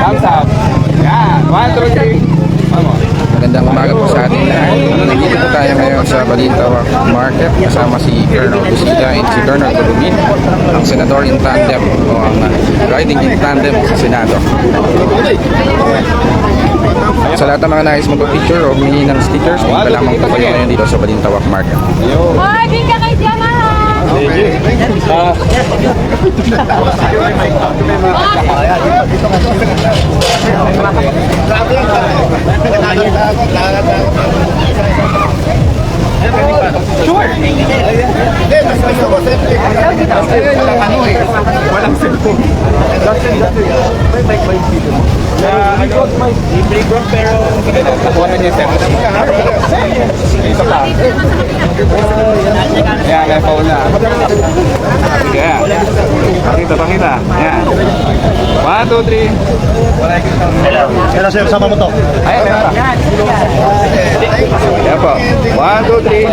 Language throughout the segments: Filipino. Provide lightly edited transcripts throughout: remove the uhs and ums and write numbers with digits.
Thumbs up. Yan. 1, 2, 3. Vamos. Magandang umaga po sa ating lahat. Nandito po tayo ngayon sa Balintawak Market kasama si Colonel Busita and si Colonel Gulubin, ang senador in tandem o ang riding in tandem sa Senado. Sa lahat ng mga nais magpa-picture o humingi ng stickers, punta lamang po kayo ngayon dito sa Balintawak Market. Hoy, bigyan kay Yamaha! Sure. Walang cellphone. I got my break pero nakuha na niya yung cellphone. Isa pa. Yan, may phone na. Yan. Pakita. Yan. 1, 2, 3. Kaya sir, sama mo to. Ay, meron pa. Yan po. 1, 2, 3.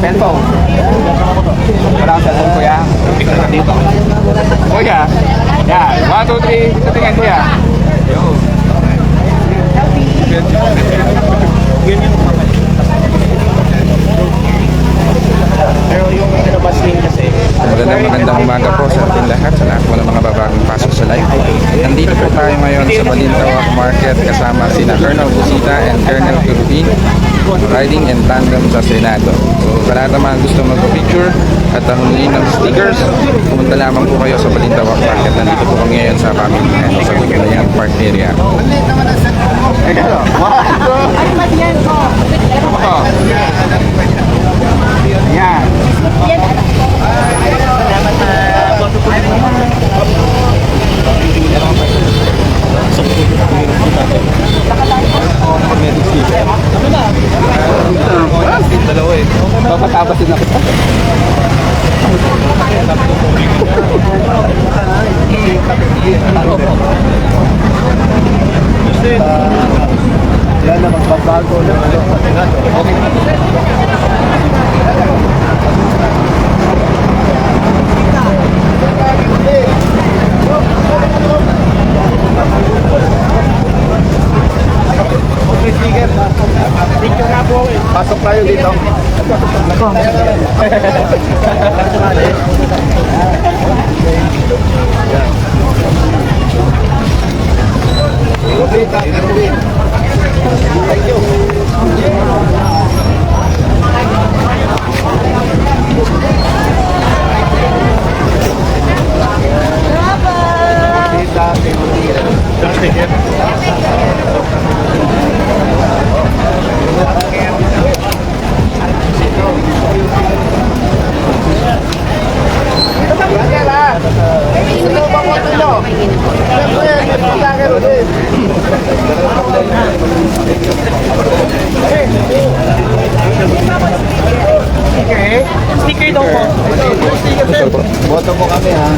Cellphone. Wala akong cellphone, kuya. Dito. Kuya. Yan. 1, 2, 3. Tingnan, kuya. Pero yung pinabas din kasi. Magandang umaga po sa ating lahat, sa lahat po ng mga babagong pasok sa live. Nandito po tayo ngayon sa Balintawak Market kasama sina Colonel Busita and Colonel Gulubin, riding in tandem sa Senado. So sa lahat ng mga gusto magpa-picture at humingi ng stickers, pumunta lamang po kayo sa Balintawak Market. Nandito po kami ngayon sa family sa Gugulayan Park area. Yan. Dalawa eh. Papatapasin ako. Yan na magbabago ng pasok tayo dito. Thank you. Sticker daw po. Boto mo kami ha.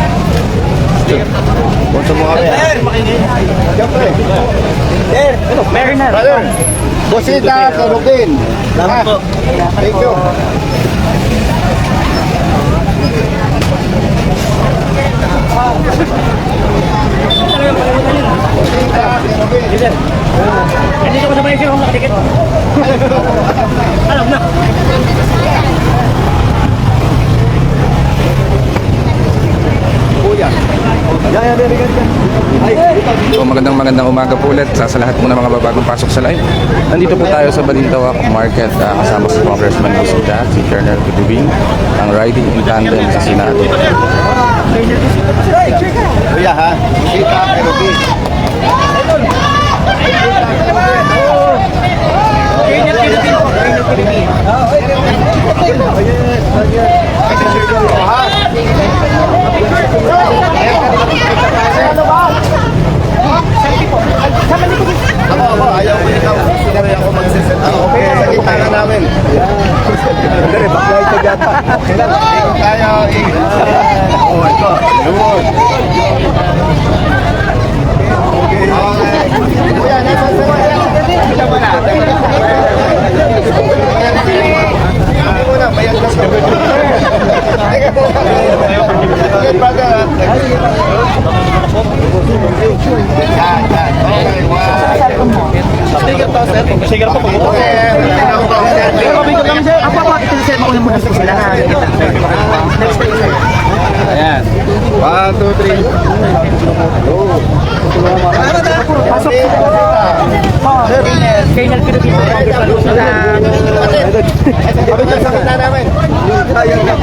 Boto mo kami ha. Siyempre. Meron na. Brother, Busita, Gulubin. Salamat po. Thank you. Nandito ko sa bahay siya kung nakatikit. Alam na. So magandang umaga po ulit sa lahat po ng mga babagong pasok sa live. Nandito po tayo sa Balintawak Market kasama si Congressman Busita, si Colonel Gulubin, ang riding in tandem sa Senado. Kuya ha. Busita, Gulubin. Ako, ayaw ko ikaw. Sinabi ako magsiset. Okay, sa gitna namin. Dere, baklay ka dyan. Kaya, oh, ito. Lumod. Okay. Kuya, nasa sa ito mo na. Sabi mo na, bayan ka sa 1, 2, 3. Pasok. Colonel Kirubin. Kami dyan sa kita namin. Ayun lang.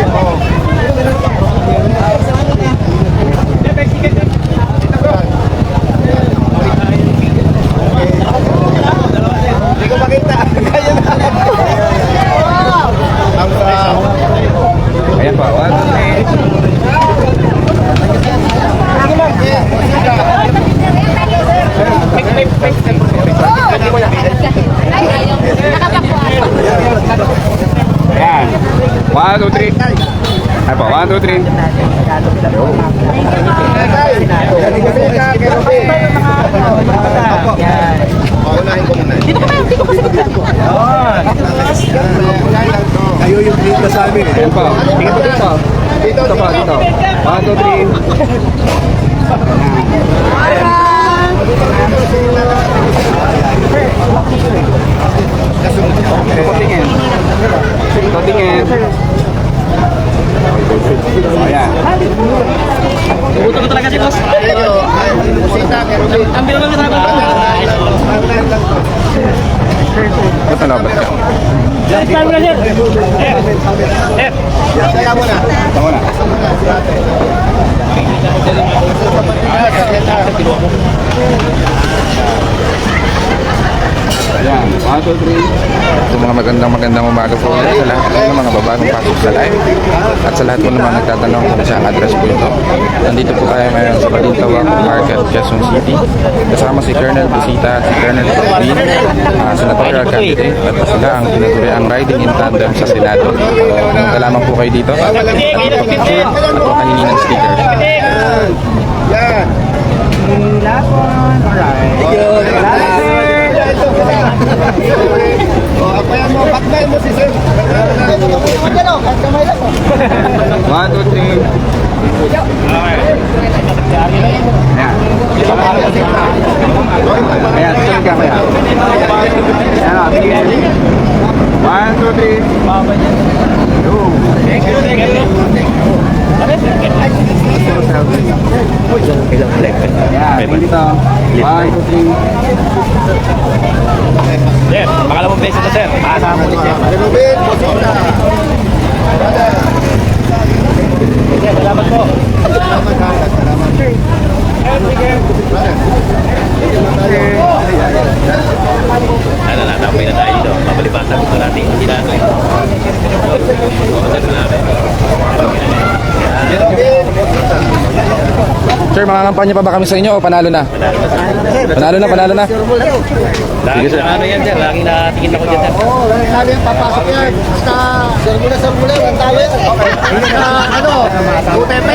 Hindi ko makita. Kayo na. Ayan po, 1, 2, 3. Ayan. 1, 2, 3. Ayan po, 1, 2, 3. Unahin ko muna. Kayo yung dito sa amin. Ayan po. Dito, dito. Dito, Dito po, dito. 1, 2, 3. Tingin. Ito tingin. Ayan. Buto ko talaga si boss. Ang bilo mo sa Ito na ba? Start mo na sir. Saya mo na. Ito muna. Ayan. 1, 2, 3. So mga magandang umaga po ulit sa lahat po ng mga babagong pasok sa live. At sa lahat po naman nagtatanong kung saan address po ito. Nandito po tayo ngayon sa Balintawak Market, Quezon City. Kasama si Colonel Busita at si Colonel Kirubin, senatorial candidate. At sila ang tinuturi ang riding in tandem sa Senado. Pumunta lamang po kayo dito at magpapicture at makahingi ng sticker. Yan. Apayan mo, bakbayin mo si Sir. 1, 2, 3. Ayan. Ayan, tingin ka kaya. Ayan o, tingin. 1, 2, 3. Ayan, dito. 1, 2, 3. Sir, pangalawang beses na sir. Maasama mo ulit sir. Kirubin, Busita. Salamat po. Natapay na tayo dito. Mapalibatan dito natin. Hindi natin. Kirubin, Busita. Sir, mga kampanya pa ba kami sa inyo o panalo na? Panalo na, panalo na. Lagi na ano yan sir. Lagi natingin ako dyan sir. Oo, lalo yung papasok yan. Basta, sa mula, ang tayo. Basta, ano, UTP.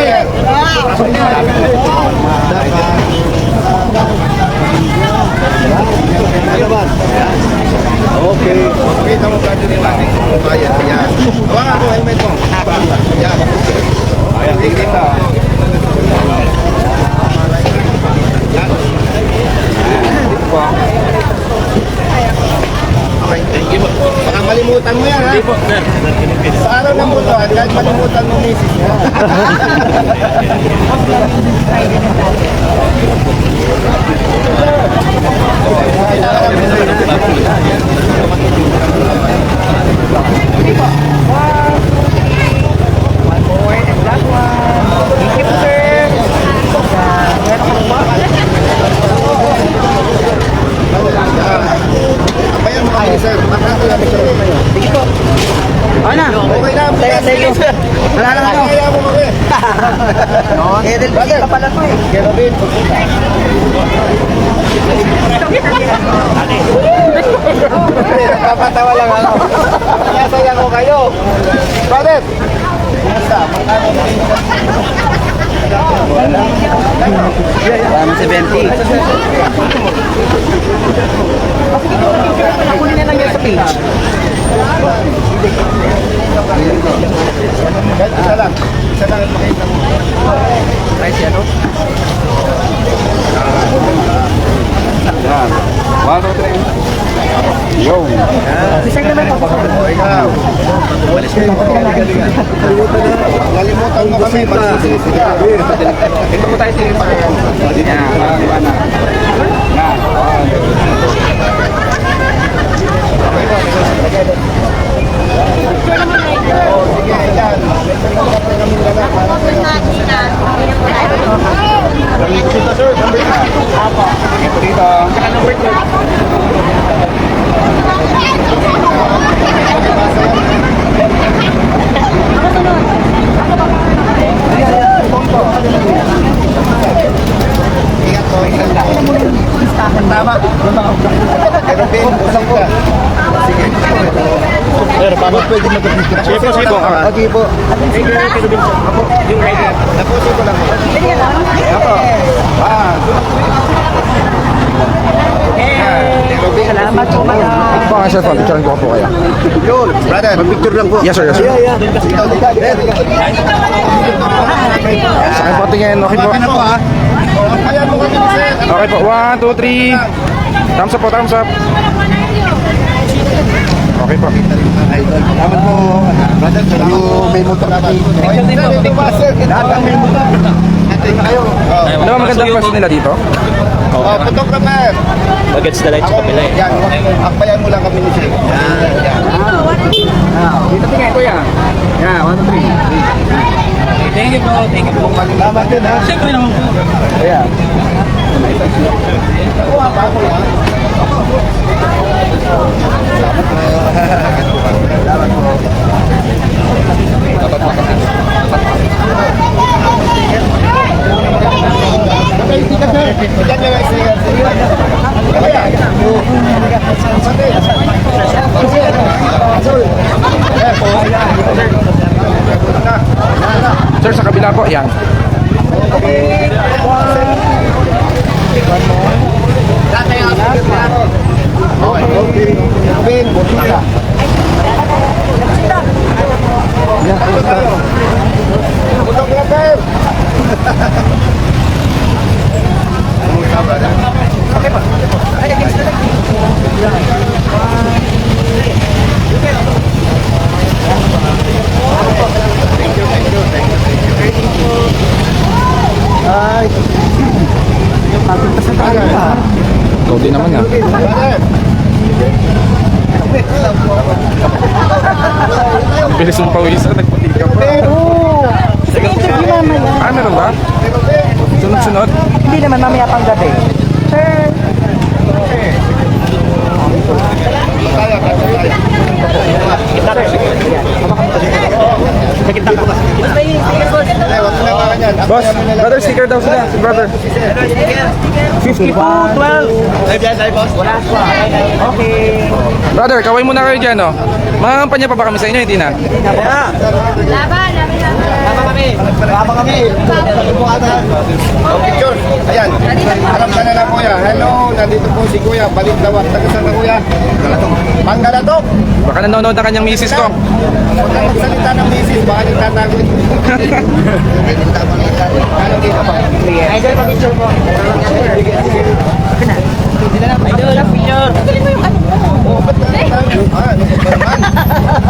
Okay. Kita mo pwede rin natin kung kaya. Yan. Hawakan mo, helmet mo. Yan. Ayan, tingin dito. Dito po. Okay, thank you. Baka malimutan mo yan, ha? Hindi po sir. Sa araw ng butuan, kahit malimutan mo misis mo. Apayan mo kami, sir. Makakita namin siya. Sige po. Ano? Okay na, Thank you sir. Wala na ako. Kaya mo kami. Edel, pa pala ko eh. Kerobin, Busita. Napapatawa lang ako. Kaya ko kayo. Bakit? Kumusta? Paano si Benti? Nakunin na lang yan sa page. Isa lang. Isa lang ang makita mo. Price yan o? Ayan. 1, 2, 3. Yo. Isang naman pa po. Ikaw. Walis ko lang. Nalimutan Carnal Busita. Ito po tayo sinipa. Yan, parang iba na. Yan. Ito dito. Tama. Pero Ben, usang po. Sige. Pero paano pwede mag-picture? Sige po, sige po. Okay po. Yung rider. Napusin ko lang po. Ako. Salamat po kayo. Ito po nga sir, picturean ko po kayo. Yun, brother. Mag-picture lang po. Yes sir, yes sir. Dito, dito. Sa akin po tingin, okay po. Ano po ha? Ayan mo kami sir. Okay po, 1, 2, 3. Thumbs up po, thumbs up. Okay po. Salamat po. Brother, yung may motor na dito ba sir? Lahat ang may motor. Atin kayo. Ano ba magandang pwesto nila dito? Oh, photographer. Bagets na light sa kapila eh. Yan, akbayan mo lang kami ni sir. Yan. Dito tingin ko yan. Yan, 1, 2, 3. Thank you po, thank you po. Salamat din ha. Siyempre naman po. Ayan. Diyan lang sir. Sir, sa kabila po, yan. Ben, Busita. Photographer. Ay. Ikaw din naman ah. Ang bilis mong pawisan, nagputi ka pa. Interview mamaya. Ah, meron ba? Sunod-sunod? Hindi naman mamaya pang gabi. Sir, Boss, brother, sticker daw sila. Brother. 52, 12. Wala pa. Okay. Brother, kaway muna kayo dyan, no? Mga kampanya pa ba kami sa inyo? Hindi na. Tama kami. Picture. Ayan. Harap ka na lang kuya. Hello, nandito po si kuya. Balik dawat. Taga saan na kuya? Panggalatok. Baka nanonood ang kanyang misis ko. Huwag kang magsalita ng misis. Baka nagtatago. Ano dito pa? Idol, pa-picture po. Idol, picture.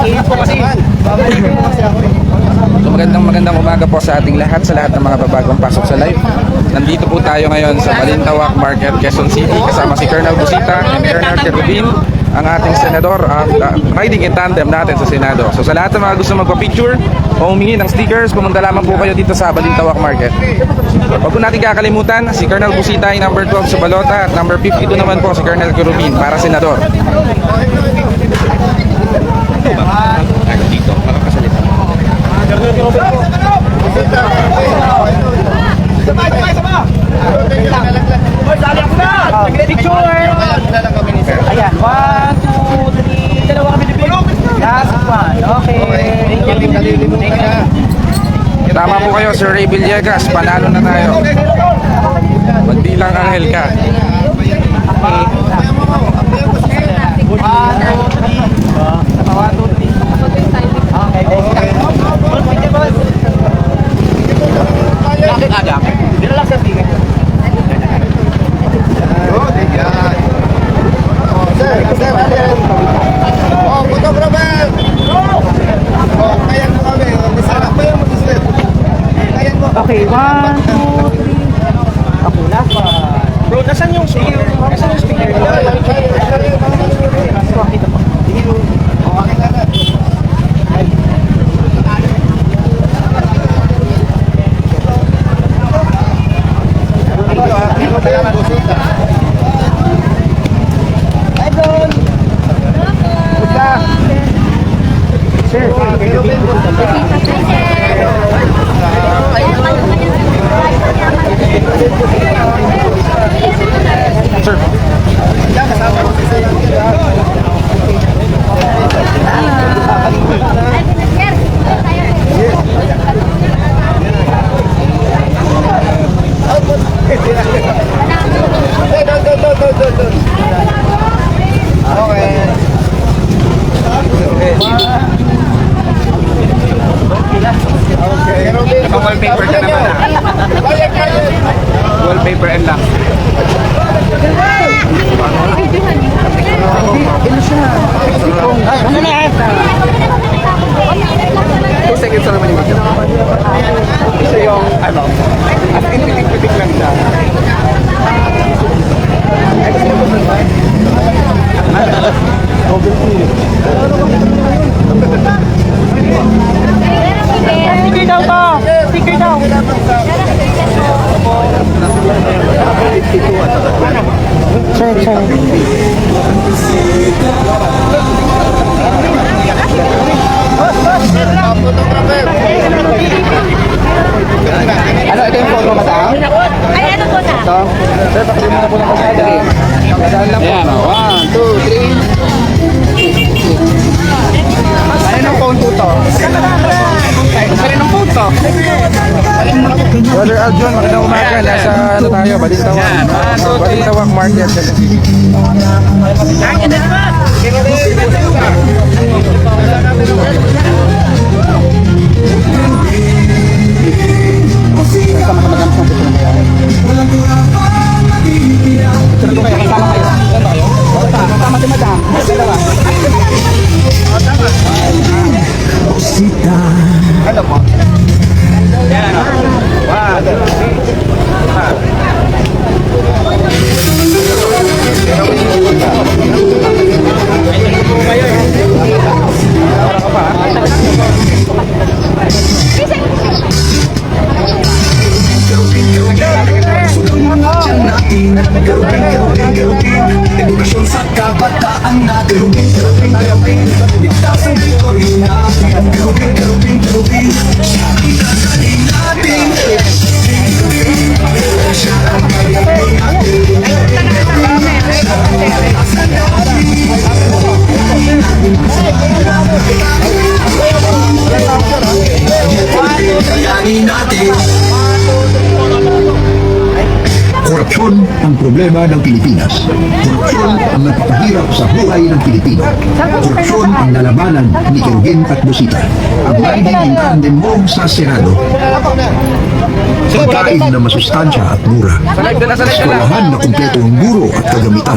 Iit po kasi. Babalik po kasi ako. So magandang umaga po sa ating lahat, sa lahat ng mga babagong pasok sa live. Nandito po tayo ngayon sa Balintawak Market, Quezon City, kasama si Colonel Busita and Colonel Kerubin, ang ating senador at riding in tandem natin sa Senado. So sa lahat ng mga gusto magpa-picture o humingi ng stickers, pumunta lamang po kayo dito sa Balintawak Market. Huwag po natin kakalimutan, si Colonel Busita ay number 12 sa balota at number 52 naman po si Colonel Kerubin para senador. Dito, makakasalita. Picture. Ayan, 1, 2, 3. Dalawa kami ni Last one. Okay. Tama po kayo, Sir Ray Villegas, panalo na tayo. Magdilang Angel ka. Okay, 1, 2, 3. Ako, last one. Bro, nasan yung speaker? Nasan yung speaker? Kita po. Wallpaper ka naman Wallpaper and lang. Ano na? 2 seconds na naman yung video. Isa yung, ano, as in, pitik-pitik lang siya. Speaker daw to! Speaker daw! Ano, ito yung phone mo, madam? Ay, ano po na? Ito? Sir, pakita mo na po ng kasali. Madaan lang po. Ayan, 1, 2, 3. Ano ng phone po to? Ano ng phone to? Brother Aljon, magandang umaga. Nasa ano tayo, Balintawak Market. Kasama si madam. Dalawa. Ano po? Yan. 'Edukasyon sa kabataan natin. Ligtas ang teritoryo natin. Garupin sa itatanin natin. Siya ang mayroon natin. Kayanin natin. Korupsyon ang problema ng Pilipinas. Korupsyon ang nagpapahirap sa buhay ng Pilipino. Korupsyon ang nalabanan ni Kerugin at Busita. Ang riding in tandem mo sa Senado. Pagkain na masustansya at mura. Eskwelahan na kumpleto ang guro at kagamitan.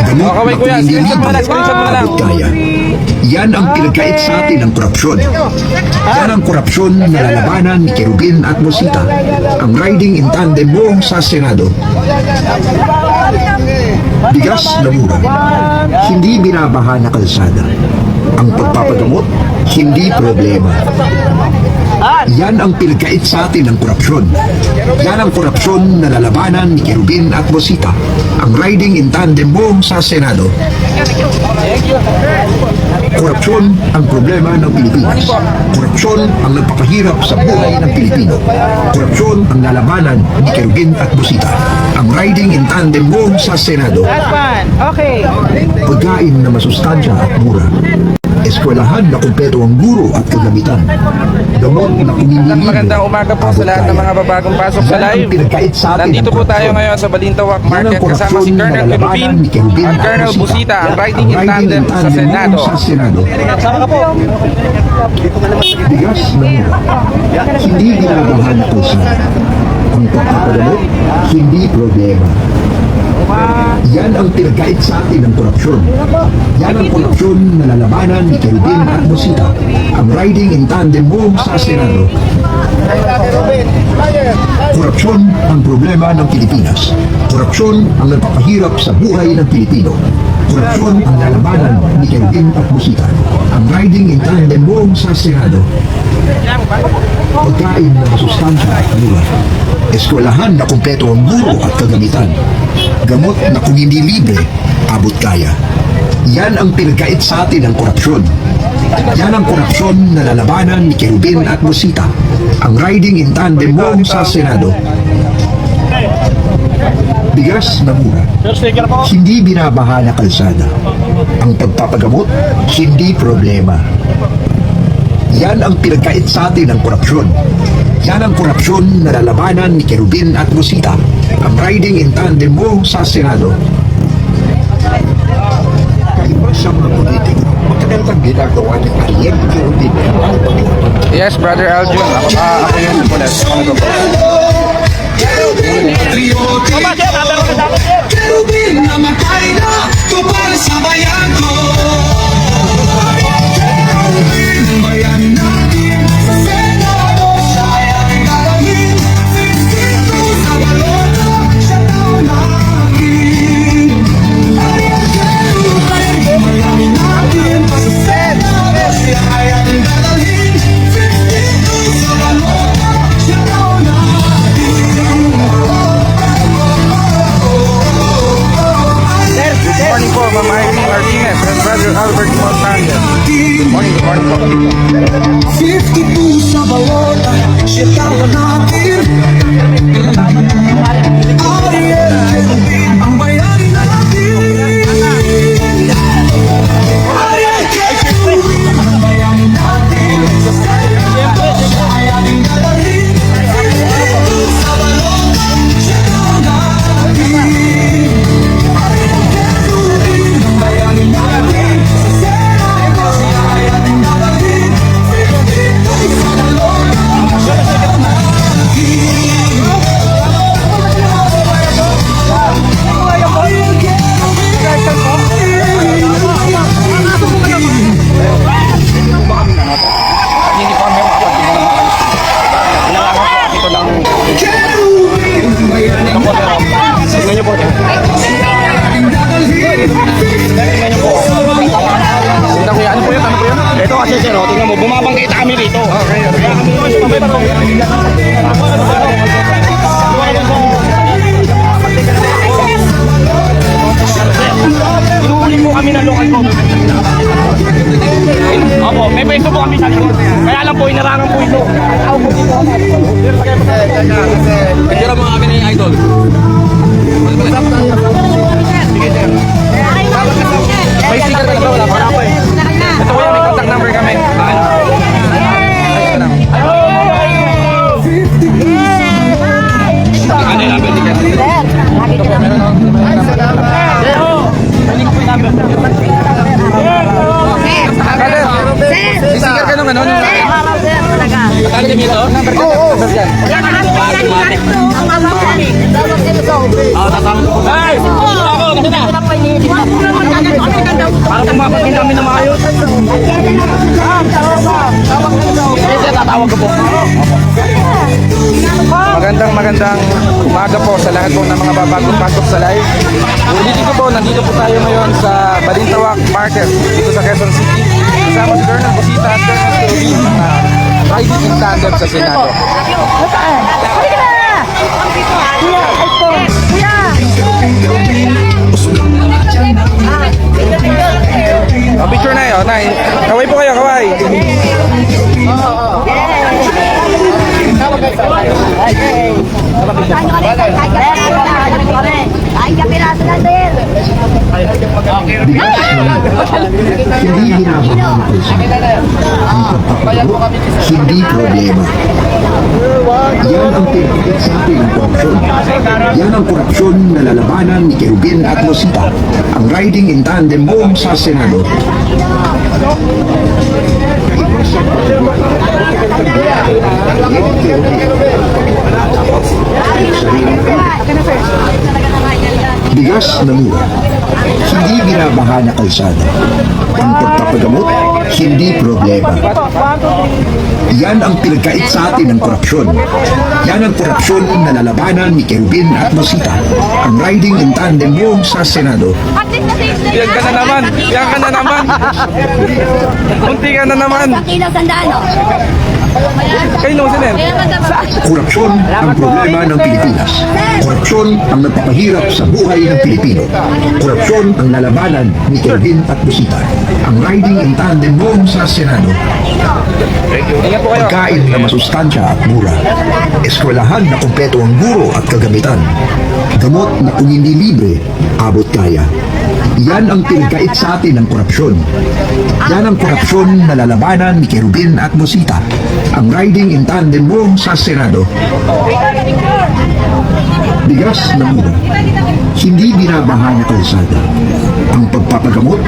Gamot na pinililiban abot kaya. Yan ang pinagkait sa atin ng korupsyon. Yan ang korupsyon na nalalabanan ni Kerugin at Busita. Ang riding in tandem mo sa Senado. Bigas na mura. Hindi binabaha na kalsada. Ang pagpapagamot, hindi problema. Yan ang pinagkait sa atin ng korupsyon. Yan ang korupsyon na lalabanan ni Kerugin at Busita. Ang riding in tandem mo sa Senado. Korupsyon ang problema ng Pilipinas. Korupsyon ang nagpapahirap sa buhay ng Pilipino. Korupsyon ang lalabanan ni Kerugin at Busita. Ang riding in tandem mo sa Senado. Last one. Okay. Pagkain na masustansya at mura. Eskwelahan na kumpleto ang guro at kagamitan. Gamot na kumimilibo. Magandang umaga po sa lahat ng mga babagong pasok sa live. Nandito po tayo ngayon sa Balintawak Market kasama si Colonel Kerubin at Colonel Busita, ang riding in tandem sa Senado. Sama ka po. Bigas na mura. Hindi binabahan na kalsada. Ang pagpapagamot, hindi problema. Yan ang pinagkait sa atin ng korupsyon. Yan ang korupsyon na lalabanan ni Kerubin at Busita. Ang riding in tandem mo sa Senado. Korupsyon ang problema ng Pilipinas. Korupsyon ang nagpapahirap sa buhay ng Pilipino. Korupsyon ang lalabanan ni Kerubin at Busita. Ang riding in tandem mo sa Senado. Pagkain ng masustansya at mura. Eskwelahan na kumpleto ang guro at kagamitan. Gamot na kung hindi libre, abot kaya. Yan ang pinagkait sa atin ng korupsyon. Yan ang korupsyon na lalabanan ni Kerubin at Busita. Ang riding in tandem mo sa Senado. Bigas na mura. Hindi binabaha na kalsada. Ang pagpapagamot, hindi problema. Yan ang pinagkait sa atin ng korupsyon. Yan ang korupsyon na lalabanan ni Kerubin at Busita. Ang riding in tandem mo sa Senado. Kaiba sa mga politiko, magkagandang ginagawa ni Ariel Kerubin ang paglaban. Yes, Brother Aljun. Ako yung simulat. Ano ko po? Kerubin na matay na tupad sa bayan ko. Kerubin, bayan natin sa Senado. Siya ay galangin, 52 sa balota. Siya daw natin. Ariel Kerubin, bayan natin sa Senado. Siya ay galangin, 52 sa balota. Siya daw natin. Good morning po, Ma'am Irene Martinez and Brother Albert Montañez. Good morning po. 52 sa balota, siya tawa natin. Ariel Kerubin, ang bayani natin. Ariel Kerubin, ang bayani natin. Sa Senado, siya ay ating dalhin. 52 sa balota, siya tawa natin. Ariel Kerubin, ang bayani natin. Sa Senado, siya ay ating dalhin. 52 sa balota, siya tawa natin. Hindi po kami makapagpapalala. Ito lang. Tingnan niyo po. Tingnan ko yan. Ano po yun? Ano po yun? Ito kasi sir, oh, tingnan mo, bumabangkita kami rito. Okay. Inuuli po kami ng local government. Opo, may pwesto po kami sa likod. Kaya lang po, inarangan po ito. Pagkira mo kami na yung idol. May sticker ka na ba? Wala pa. Wala pa eh. Ito kuya, may contact number kami. Ito na. Ano yung number ticket? Ito po, meron ako. Brother, may sticker ka nung ano? Magkano kami ito? Number ka? Number dyan. Tatawag ko. Hey! Ako, kasi na. Para pumapagin kami na maayos. Kasi tatawag ko po. Magandang umaga po sa lahat po ng mga babagong pasok sa live. Ulitin ko po, nandito po tayo ngayon sa Balintawak Market dito sa Quezon City. Kasama si Colonel Busita at Colonel Kerubin, mga riding in tandem sa Senado. Picture na yun, Nay. Kaway po kayo, kaway. Ay, kapiraso na din. Hindi binabaha ng kalsada. Ang pagpapagamot, hindi problema. Yan ang pinagkait sa atin ng korupsyon. Yan ang korupsyon na lalabanan ni Kerubin at Busita. Ang riding in tandem mo sa Senado. Bigas na mura. Hindi binabaha na kalsada. Ang pagpapagamot, hindi problema. Yan ang pinagkait sa atin ng korupsyon. Yan ang korupsyon na lalabanan ni Kerubin at Masita. Ang riding in tandem mo sa Senado. Yan ka na naman. Yan ka na naman. Munti ka na naman. Kilo sandalo. Kayo nung sinin. Korupsyon ang problema ng Pilipinas. Korupsyon ang nagpapahirap sa buhay ng Pilipino. Korupsyon ang lalabanan ni Kerubin at Masita. Ang riding in tandem mo sa Senado. Ingat po kayo. Pagkain na masustansya at mura. Eskwelahan na kumpleto ang guro at kagamitan. Gamot na kung hindi libre, abot kaya. Yan ang pinagkait sa atin ng korupsyon. Yan ang korupsyon na lalabanan ni Kerubin at Masita. Ang riding in tandem mo sa Senado. Bigas na mura. Hindi binabaha na kalsada. Ang pagpapagamot,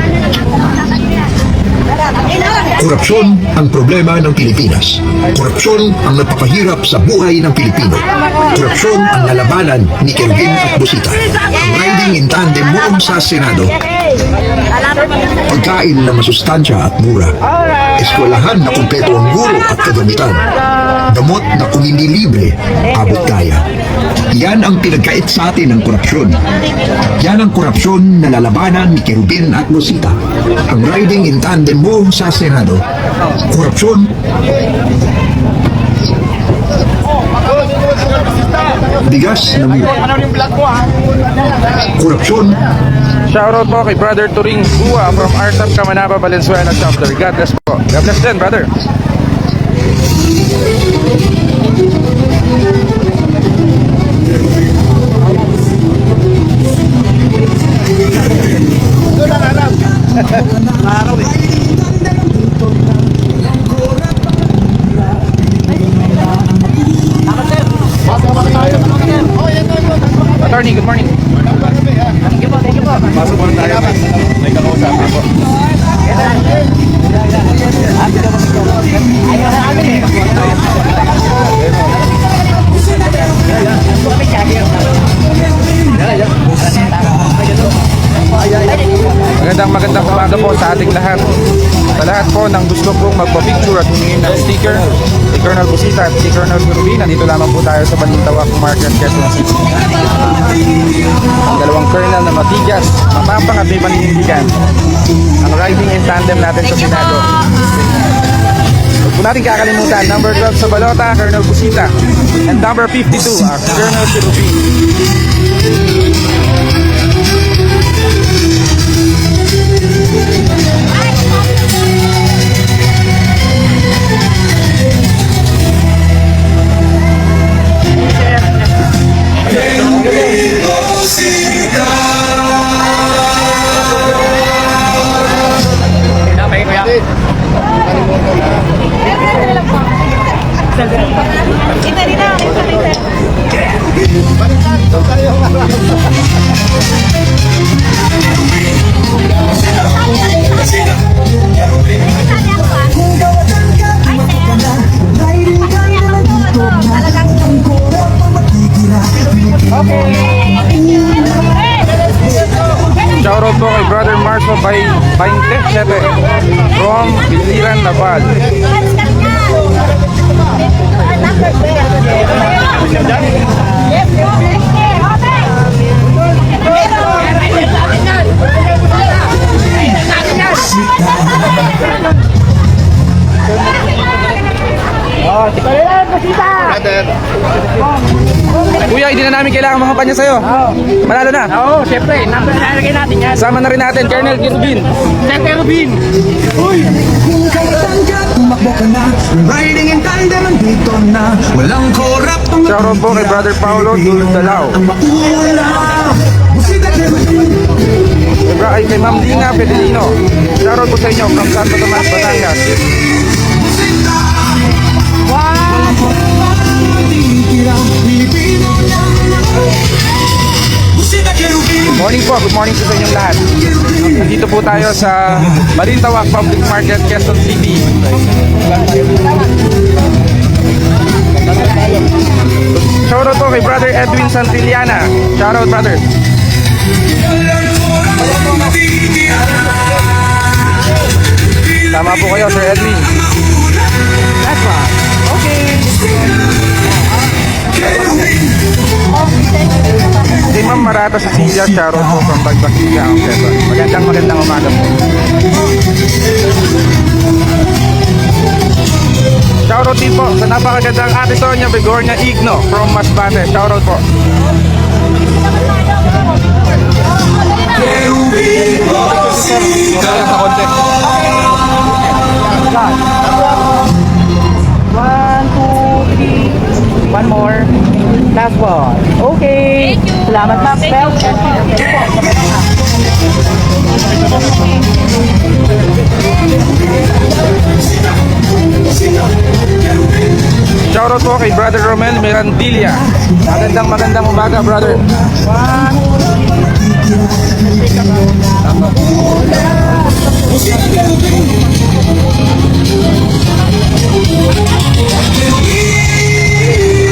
korupsyon ang problema ng Pilipinas. Korupsyon ang nagpapahirap sa buhay ng Pilipino. Korupsyon ang lalabanan ni Kerubin at Masita. Ang riding in tandem mo sa Senado. Pagkain na masustansya at mura. Eskwelahan na kumpleto ang guro at kagamitan. Gamot na kung hindi libre, abot kaya. Yan ang pinagkait sa atin ng korupsyon. Yan ang korupsyon na lalabanan ni Kerubin at Masita. Ang riding in tandem mo sa Senado. Korupsyon. Bigas na mura. Korupsyon. Shoutout po kay Brother Turing Bua from Artap, Camanaba, Valenzuela chapter. God bless po. God bless din, brother. Attorney, good morning. Pasok muna tayo. May kakausapin po. Magandang umaga po sa ating lahat. Sa lahat po ng gusto pong magpa-picture at humingi ng sticker, si Colonel Busita at si Colonel Kerubin, nandito lamang po tayo sa Balintawak Market, Quezon City. Ang dalawang colonel na matigas, matapang at may paninindigan. Ang riding in tandem natin sa Senado. Huwag po natin kakalimutan, number 12 sa balota, Colonel Busita. And number 52, Colonel Kerubin. Shoutout po kay Brother Marco Bainte from Biliran, Laval. Kuya, hindi na namin kailangan mga panya sa'yo. Manalo na. Oo, syempre. Nalagay natin yan. Sama na rin natin, Colonel Kerubin. Kerubin. Tumakbo ka na, riding in tandem, nandito na. Walang korap. Shoutout po kay Brother Paulo Dulcalao. Kay Ma'am Dina Pedelino. Shoutout po sa inyo from Santo Tomas, Batangas. Morning po, good morning po sa inyong lahat. Dito po tayo sa Balintawak Public Market, Quezon City. Shoutout po kay Brother Edwin Santillana. Shoutout, brother. Tama po kayo, Sir Edwin. Last one. Okay. Si Ma'am Marata Cecilia Charo po from Bagbasiga, Quezon. Magandang umaga po. Shoutout din po sa napakagandang Ate Sonia Begornia Igno from Masbate. Shoutout po. Sa konti. 1, 2, 3. One more. Last one. Okay. Salamat, ma'am. Well, Shoutout po kay Brother Romel Mirandilla. Magandang umaga, brother.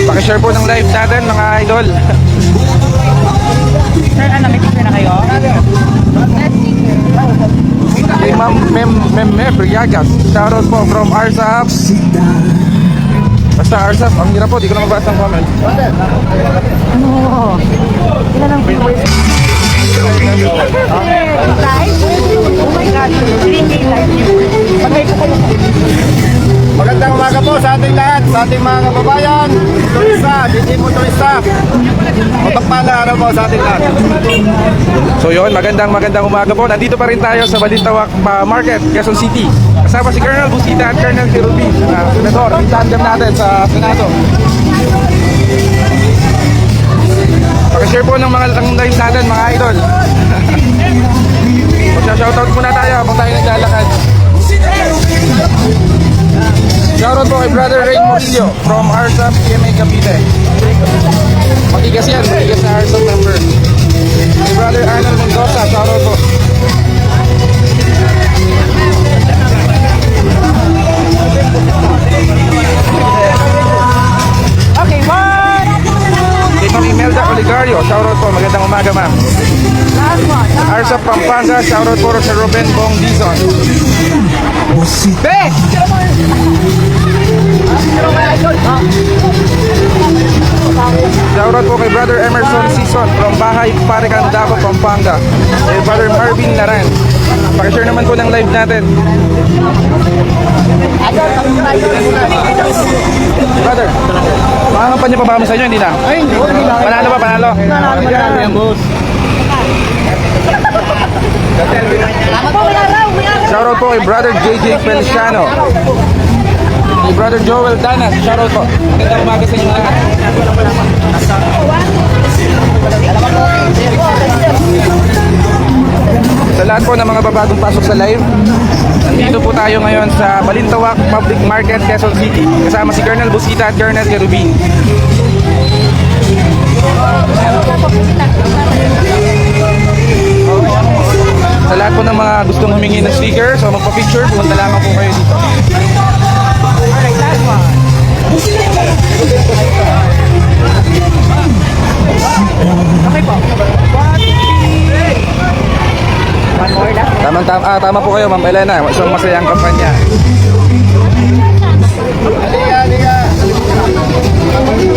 Pakishare po ng live natin, mga idol. sir, ano, may picture na kayo? Kay Ma'am Meme Briagas. Shoutout po from Arsap. Basta Arsap, ang hirap po, di ko na mabasa ang comment. Ilan ang viewers? Live? Oh my God. 3K live viewers. Pagay ko kayo. Magandang umaga po sa ating lahat, sa ating mga kababayan, turista, hindi motorista. Mapagpalang araw po sa ating lahat. So yun, magandang umaga po. Nandito pa rin tayo sa Balintawak Market, Quezon City. Kasama si Colonel Busita at Colonel Kirubin, Senador. Tandem natin sa Senado. Pakishare po ng mga live natin, mga idol. Magsa-shoutout muna tayo habang tayo naglalakad. Shoutout po kay Brother Ray Murillo from Arsap, PMA Cavite. Matigas yan, matigas na Arsap member. Kay Brother Arnold Mendoza, shoutout po. Okay, one. Kay Ma'am Imelda Oligario, shoutout po, magandang umaga ma'am. Last one. Arsap Pampanga, shoutout po sa Ruben Bong Dizon. Be! Shoutout po kay Brother Emerson Season from Bahay Parican, Davao, Pampanga. Kay Brother Marvin Naran. Pakishare naman po ng live natin. Brother, mga kampanya pa ba kami sa inyo? Hindi na? Panalo ba? Panalo? Shoutout po kay Brother JJ Feliciano. Kay Brother Joel Danas. Shoutout po. Magandang umaga sa inyo lahat. Sa lahat po ng mga babagong pasok sa live, nandito po tayo ngayon sa Balintawak Public Market, Quezon City. Kasama si Colonel Busita at Colonel Kerubin. Sa lahat po ng mga gustong humingi ng sticker, so magpa-picture, pumunta lamang po kayo dito. Alright, last one. Okay po. 1, 2, 3. One more, last. Tama po kayo, Ma'am Elena. Isang masayang kampanya.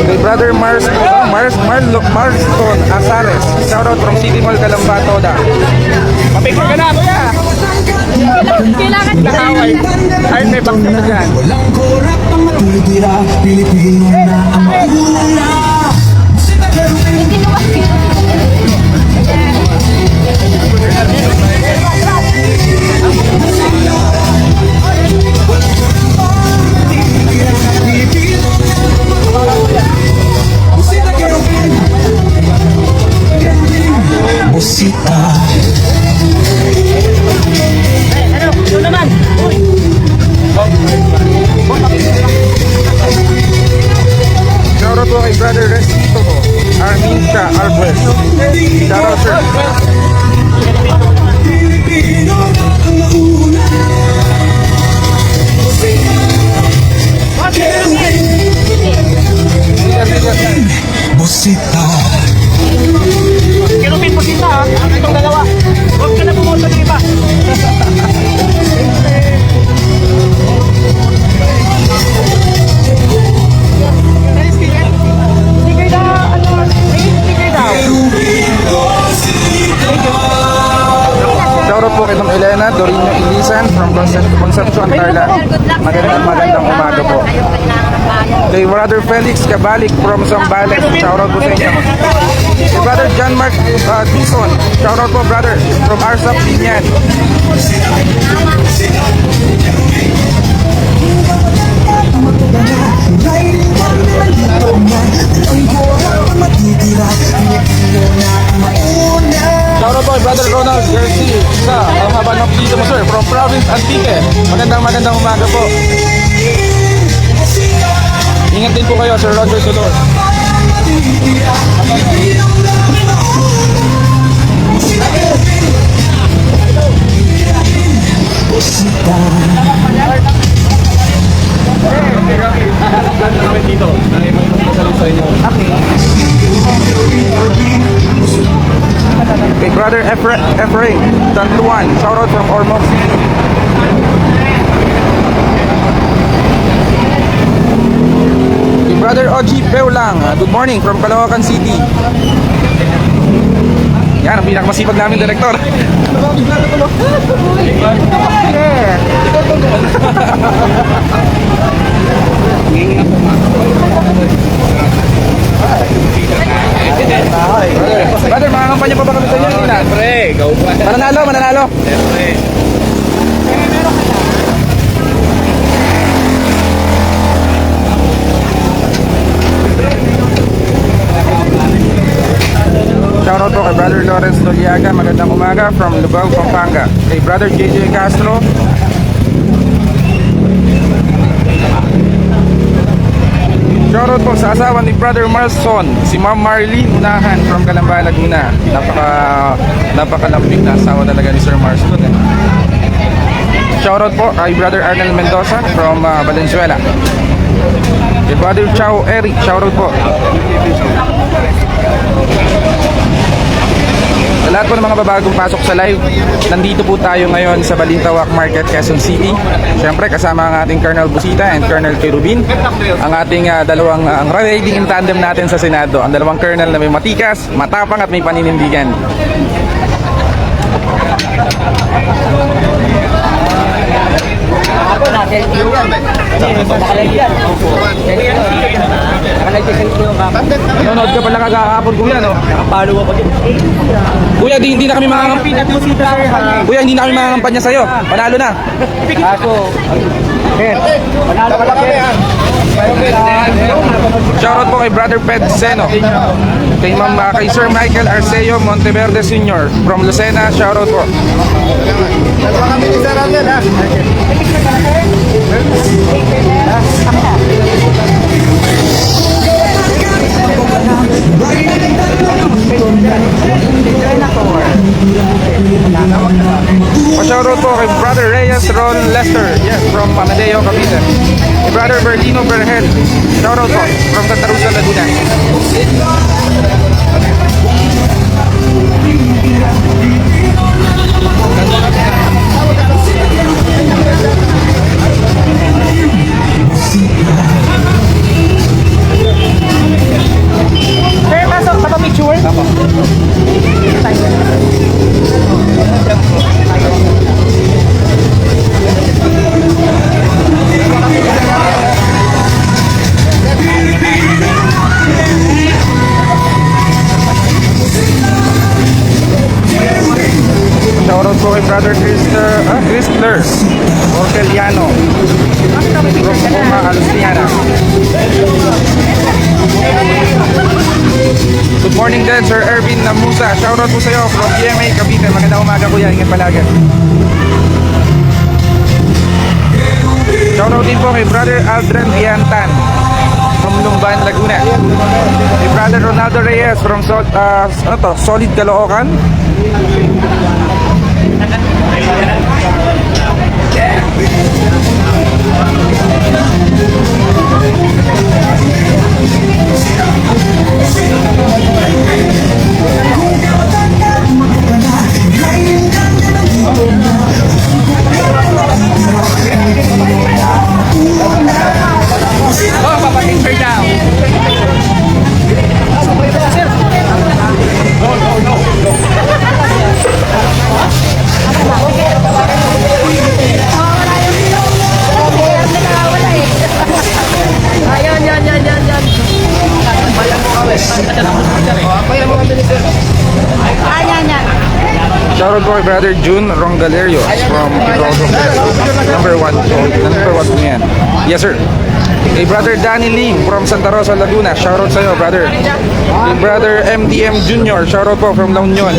Kay Brother Marston Azares. Shoutout from City Mall, Calamba, Toda. Mapicture ka na, kuya! Kailangan Nakaway. Ay, may bakit na dyan. Walang korap ang matulitira, Pilipino na ang mauna. Busita. Shoutout po kay Brother Resito po. Armincha Arbel. Shoutout sir. Pilipino na ang mauna. Busita. Kirupin po sita, ha? Ito. Laguna, Dorino Ilisan from Concepcion, Tarlac. Magandang umaga po. Kay Brother Felix Cabalik from Zambales, shoutout po sa inyo. Kay Brother John Mark Dison, shoutout po brother from Arsap, Binyan. Shoutout po kay Brother Ronald Garcia sa Alhaban of Dito mo sir from Province Antique. Magandang umaga po. Ingat din po kayo Sir Roger Dolor. Kay Brother Efrain Tantuan, shoutout from Ormoc City. Kay Brother Oji Peulang, good morning from Caloocan City. Yan ang pinakamasipag namin direktor. Brother, makakampanya pa ba kami sa inyo? Siyempre, go pa. Mananalo. Siyempre. Shoutout po kay Brother Lawrence Noliaga, magandang umaga from Lubao, Pampanga. Kay Brother JJ Castro. Shoutout po sa asawa ni Brother Marson, si Ma'am Marlene Unahan from Calamba, Laguna. Napakalambing na asawa talaga ni Sir Marston. Shoutout po kay Brother Arnel Mendoza from Valenzuela. Kay Brother Chao Eric, shoutout po. Sa lahat po ng mga babagong pasok sa live, nandito po tayo ngayon sa Balintawak Market, Quezon City. Siyempre kasama ang ating Colonel Busita and Colonel Cherubin, ang ating dalawang ang riding in tandem natin sa Senado, ang dalawang colonel na may matikas, matapang at may paninindigan. Ako na, selfie yan. Nakalag yan. Nakalag yung selfie yung kapag. Nanonood ka pala kagahapon kuya, no? Nakapalo ako din. Kuya, hindi na kami Kuya, hindi na kami makakampanya sa'yo. Panalo na. Kaso, sir, panalo ka lang, sir. Shoutout po kay Brother Ped Seno. Kay Sir Michael Arceo Monteverde Sr. from Lucena, shoutout po. Dalawa kami ni Sir Arnel, ha? Pa-shoutout po kay Brother Reyes Ron Lester, yes, from Amadeo, Cavite. Kay Brother Berlino Berhel, shoutout po from Santa Rosa, Laguna. Sir, pasok pa picture? Shoutout po kay Brother Chrysler Orteliano from Puma, Alustiana. Good morning din Sir Ervin Namusa. Shoutout po sa iyo from GMA Cavite. Magandang umaga kuya, ingat palagi. Shoutout din po kay Brother Aldrin Viantan from Lumban, Laguna. Kay Brother Ronaldo Reyes from Solid Caloocan. Papapicture daw. No. Shoutout po kay Brother June Rongalerio from Irodo. Number 1 po. Number 1 po yan. Yes, sir. Kay Brother Danny Lim from Santa Rosa, Laguna. Shoutout sa'yo, brother. Kay Brother MDM Jr. Shoutout po from La Union.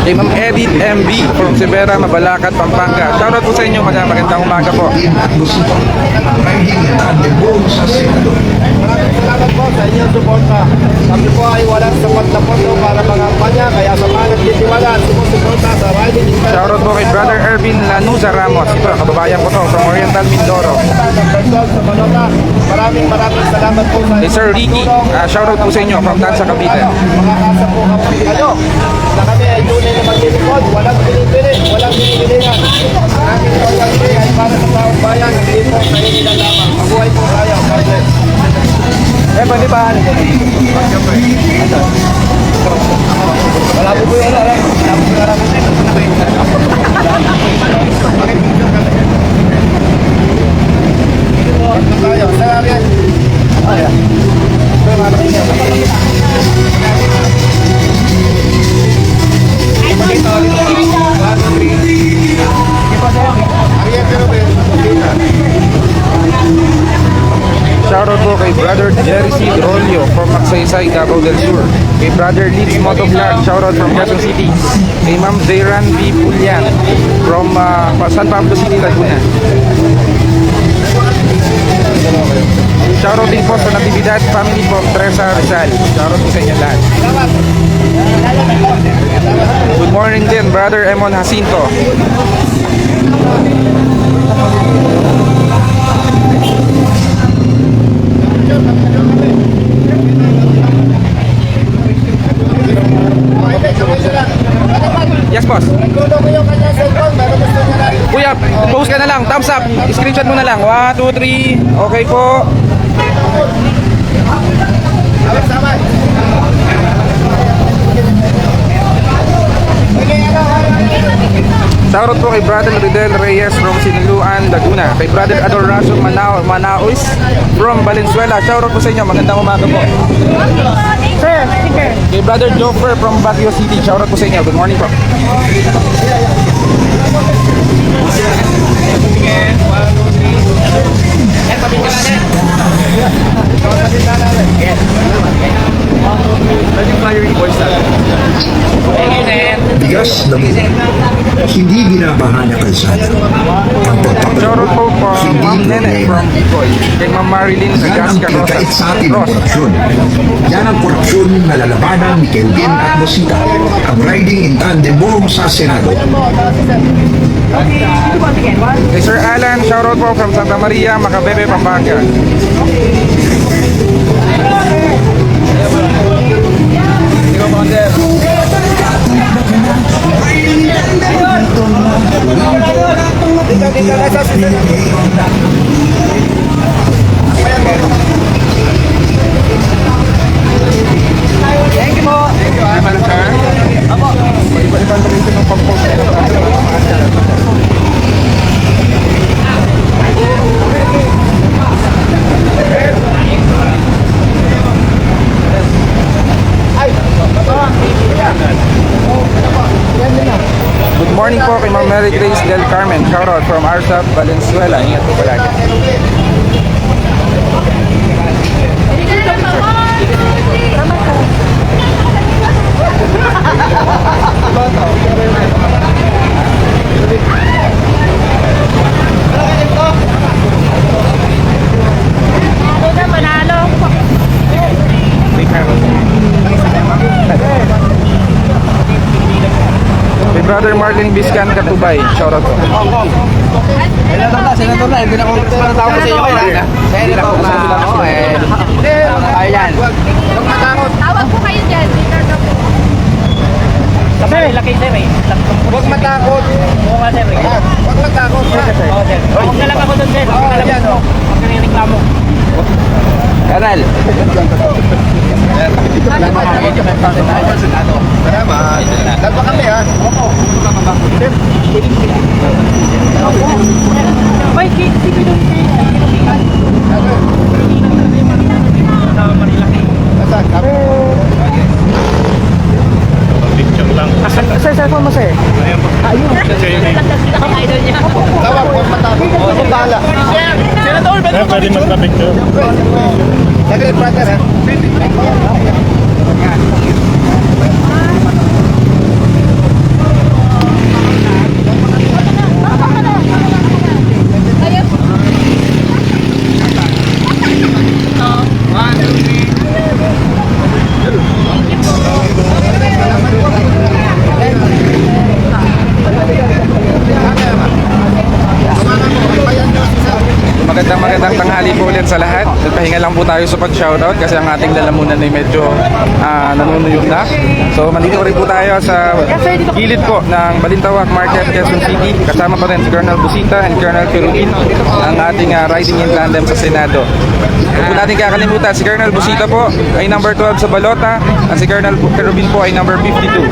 Kay Ma'am Edith MB from Sibera, Mabalacat, Pampanga. Shoutout po sa inyo, madam. Magandang umaga po. at Busita. Riding in tandem buong sa Senado. Maraming salamat po sa inyong suporta. Kami po ay walang sapat na pondo para mangampanya, kaya sa mga nagtitiwala at sumusuporta sa riding in tandem. Shoutout po kay Brother Ervin Lanuza Ramos. Ito, kababayan ko to from Oriental Mindoro. Maraming salamat po sa Kay Sir Ricky, shoutout po sa inyo from Tansa, Cavite. makakasa po kami kayo na kami ay tunay na maglilingkod, walang pinipilit, walang pinipilingan. Ang aming loyalty ay para sa taong bayan, hindi po sa inyo lamang. Mabuhay po tayo. God bless. Pwede ba? Wala po po yun, alam. Wala po po alam. Tayo, sa area. Shoutout po kay Brother Jerry C. Rolio from Magsaysay, Davao del Sur. Kay Brother Leeds Motovlog, shoutout from Quezon City. Kay Ma'am Zayran B. Pulian from San Pablo City, Laguna. Shoutout din po sa Natividad family po, Teresa Rizal. Shoutout po sa inyo lahat. Good morning din, Brother Emon Jacinto. Yes, boss. Tulong mo yung kanyang cellphone, meron gusto niya na. Kuya, post ka na lang. Thumbs up. Screenshot mo na lang. 1, 2, 3. Okay po. Sabay. Shoutout po kay Brother Ridel Reyes from Siniluan, Laguna. Kay Brother Adoracio Manaois from Valenzuela. Shoutout po sa inyo. Magandang umaga po. Sir, sticker. Kay Brother Joffer from Baguio City. Shoutout po sa inyo. Good morning po. Bigas na buhay. Hindi binabahan na kalsada. Ang Shoutout po po Ma'am hindi Nene problema. from Bicol. Kay Ma'am Marilyn sa Yan ang Gasca pinakait sa atin ng Rosa. korupsyon. Yan ang korupsyon na lalabanan ni Kelvin at Busita. Ang riding in tandem buong sa Senado. Kay Sir Alan, shoutout po from Santa Maria, Macabebe, Pampanga. Thank you po. Iba-ibang location ng pag-post. Good morning po kay Ma'am Mary Grace Del Carmen. Shoutout from Arsap, Valenzuela. Ingat po palagi. Panalo. Kay Brother Marlin Biscan Katubay. Shoutout po. Senator na, hindi na ako tao ko sa iyo kaya. Senator na ako eh. Ayan. Huwag matakot. Tawag po kayo dyan. Richard ako. Sir, laki sir eh. Huwag matakot. Oo nga sir eh. Huwag matakot. Oo sir. Huwag na lang ako doon sir. Huwag na lang ako. Huwag na reklamo. Kanal. Salamat. Dalawa kami ha. Ay, sige doon. Nasaan? bahala. Pwede magpa-picture. Saglit, brother, ha? Magandang tanghali po ulit sa lahat. Nagpahinga lang po tayo sa pag-shoutout kasi ang ating lalamunan ay medyo nanunuyog na. So mandito rin po tayo sa gilid po ng Balintawak Market, Quezon City. Kasama pa rin si Colonel Busita and Colonel Quirubin, ang ating riding in tandem sa Senado. Huwag po natin kakalimutan, si Colonel Busita po ay number 12 sa balota at si Colonel Quirubin po ay number 52.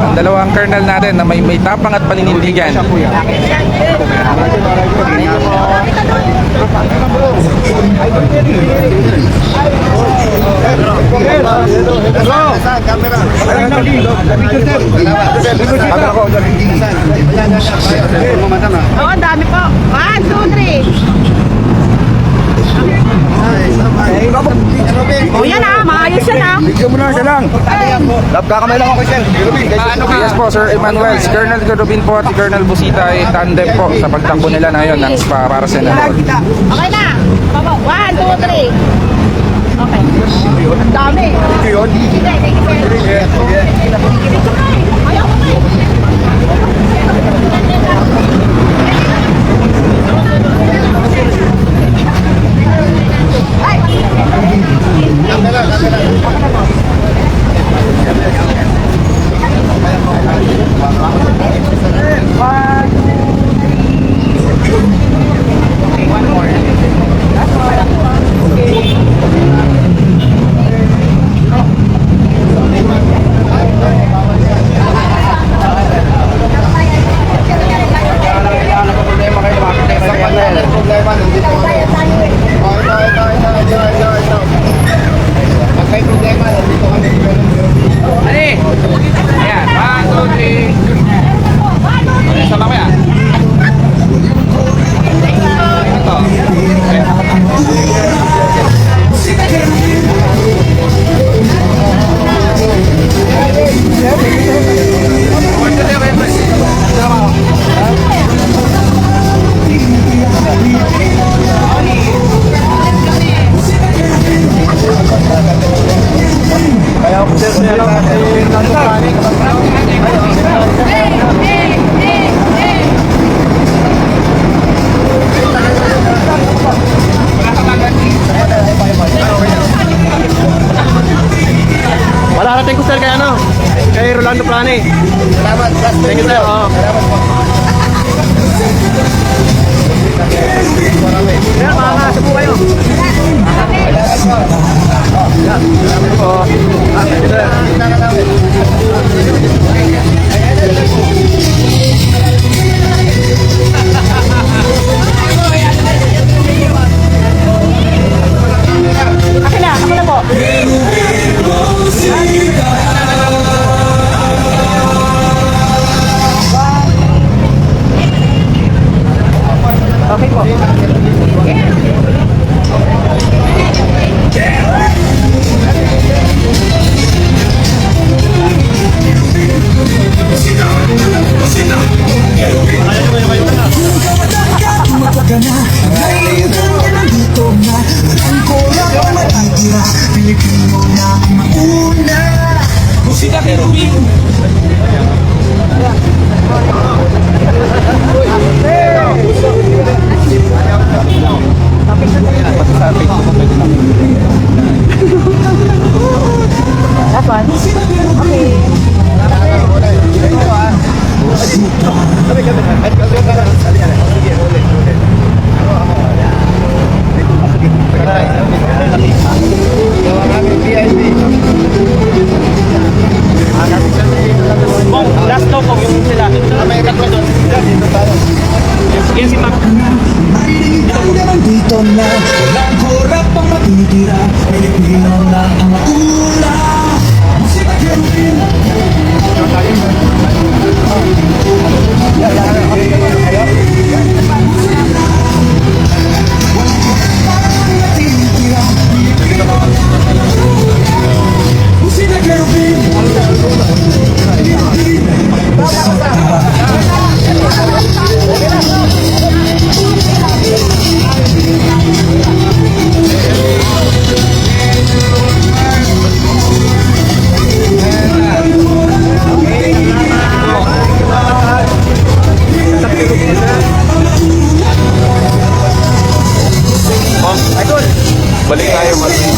Ang dalawang colonel natin na may tapang at paninindigan. Oo, ang dami po. 1, 2, 3. Oh, yan maayos yan Bigyan mo na siya lang. Love, kakamay lang ako, sir. Yes po, Sir Emmanuel. Si Colonel Quirubin po at si Colonel Busita ay tandem po sa pagtakbo nila na ngayon ng para senador. Okay na. 1, 2, 3. Okay. Ang dami. Ito yun. Ayaw ko Malarating ko, sir, kay ano? Kay Rolando Plane. Salamat. Thank you, sir. Sir, makakasa po kayo. Ako na po. Okay po. Pilipino na mauna. Busita Quirubin. That one? Okay. Last daw po yung sila. May request doon. Dito tayo. Balik tayo, Marvin.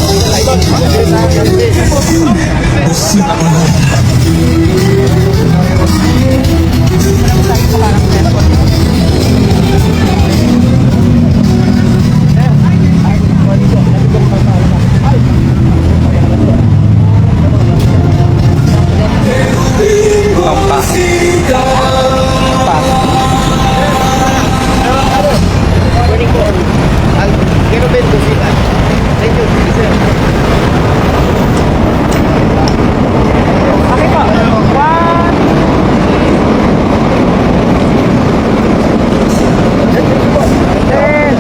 Quiero ver cositas. Thank you, sir. Okay po.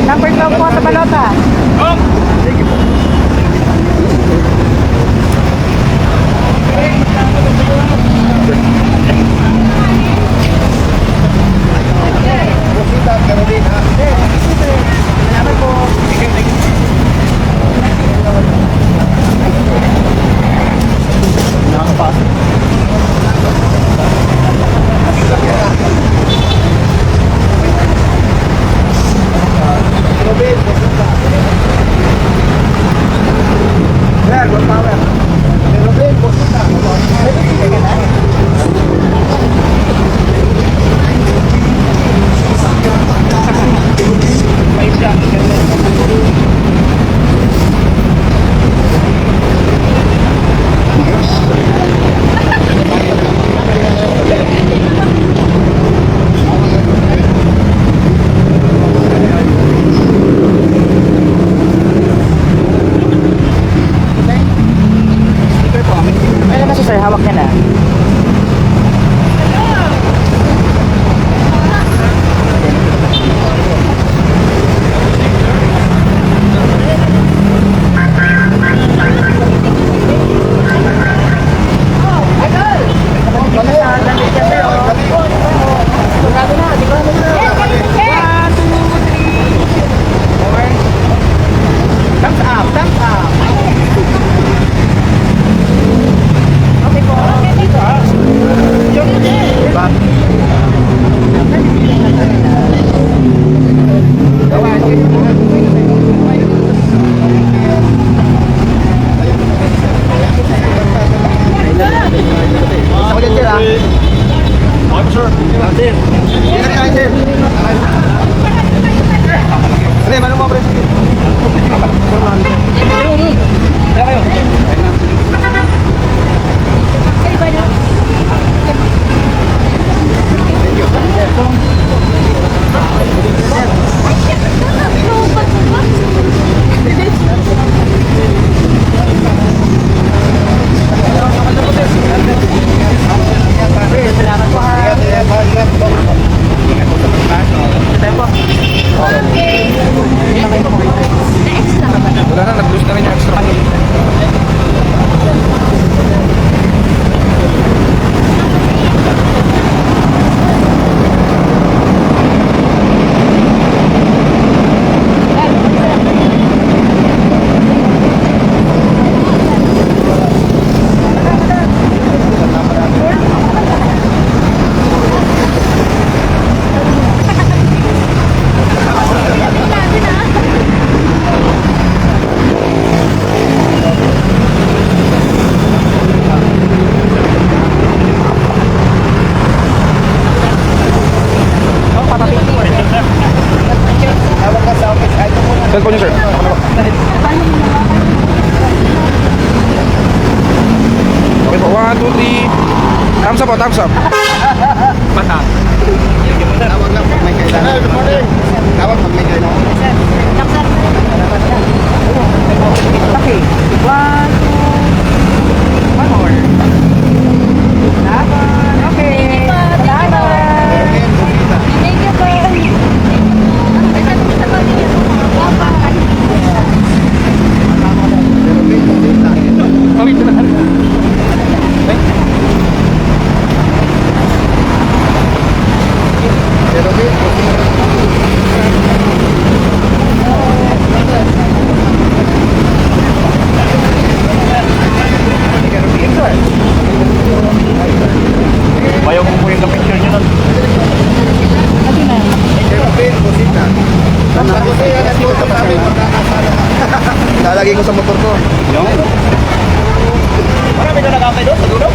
Number 12 po sa balota. Cositas, Carolina. Salamat po. Robin, cosita. Sir, good power. Robin, cosita. Ay, naman siya sir, hawak niya na. Thumbs up, thumbs up. Okay po. Ako dyan, sir, ah. Ingat tayo, sir. Pre, manong mo, pre. Salamat po ha. Wala na, nag-lose na rin yung extra money. Cellphone niyo, sir. Okay po, 1, 2, 3. Thumbs up po, thumbs up. Tawag lang pag may kailangan. Tawag pag may kailangan. Okay. 1, 2. One more. Salamat. Okay. Salamat. Thank you po. Pero, Kasi yan ang motor namin. Lalagay ko sa motor ko. Marami na nag-aantay doon sa dulo?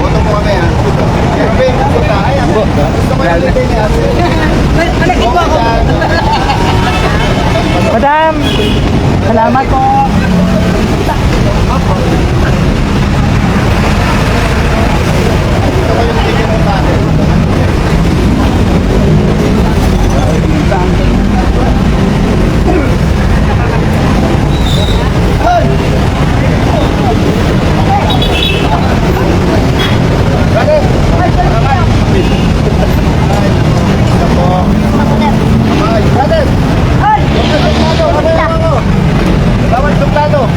Motor ko kami ha. Madam, salamat po. Bawal suplado.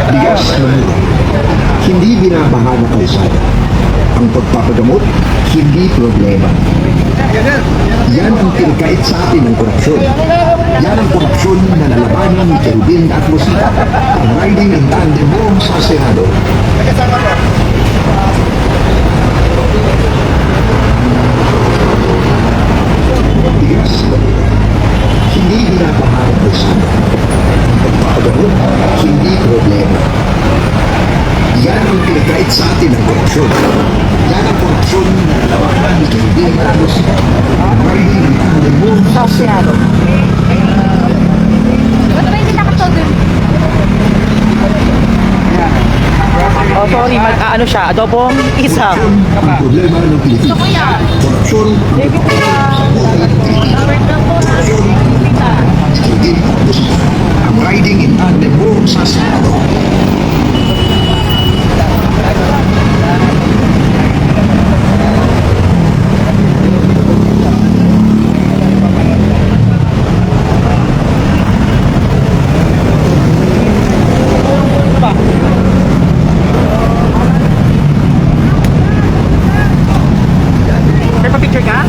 Tigas na mura. Hindi binabaha na kalsada. Ang pagpapagamot, hindi problema. Yan ang pinakait sa atin ng korupsyon. Yan ang korupsyon na nalabanan ni Kelvin at Rosita. Ang riding and tandem mo sa Senado. Tigas na mura. Hindi binabaha na kalsada. Ang pagpapagamot, hindi problema. Yan ang pinakait sa atin ng korupsyon. Yan ang korupsyon na nalabanan ni Kelvin at Rosita. Ang riding and tandem mo sa Senado. Ba't ba hindi nakatodo? Oh, sorry, ano siya, adobong isa. Ang problema ng Pilipinas. Korupsyon ang sa buhay ng Pilipinas. Hindi ang riding in tandem mo sa Senado. Sir, pa-picture ka?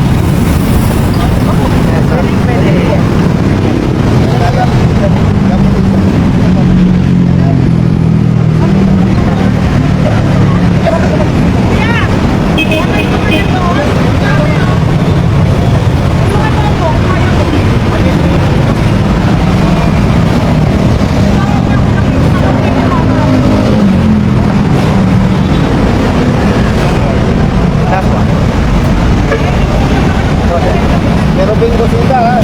Pero bingo sila ha.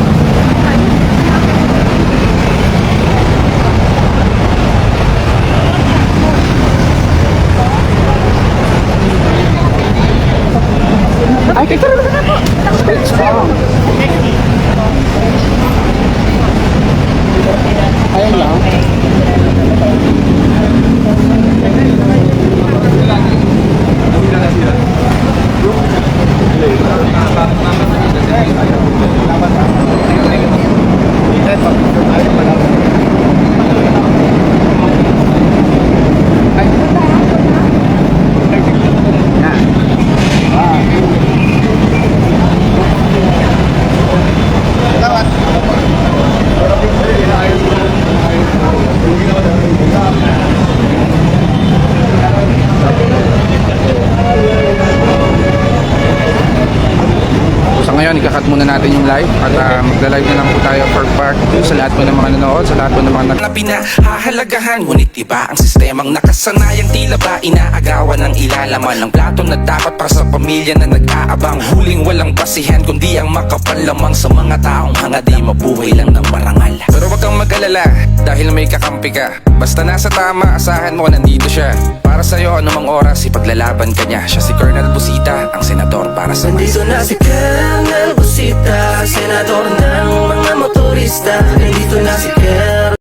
Ay, picture na po. Ayan lang. Salamat. cut muna natin yung live at magla-live na lang po tayo for part 2 sa lahat po ng mga nanonood, sa lahat po ng mga na pinahahalagahan. Ngunit iba ang sistemang nakasanayang tila ba inaagawan ng ilalaman ng plato na dapat para sa pamilya na nag-aabang. Huling walang basihan kundi ang makapal lamang sa mga taong hanga di mabuhay lang ng marangal. Pero wag kang mag-alala dahil may kakampi ka. Basta nasa tama, asahan mo nandito siya. Para sa'yo anumang oras ipaglalaban ka niya. Siya si Colonel Busita, ang senador para sa Nandito na si Colonel Busita, senador ng mga motorista. Nandito na si Colonel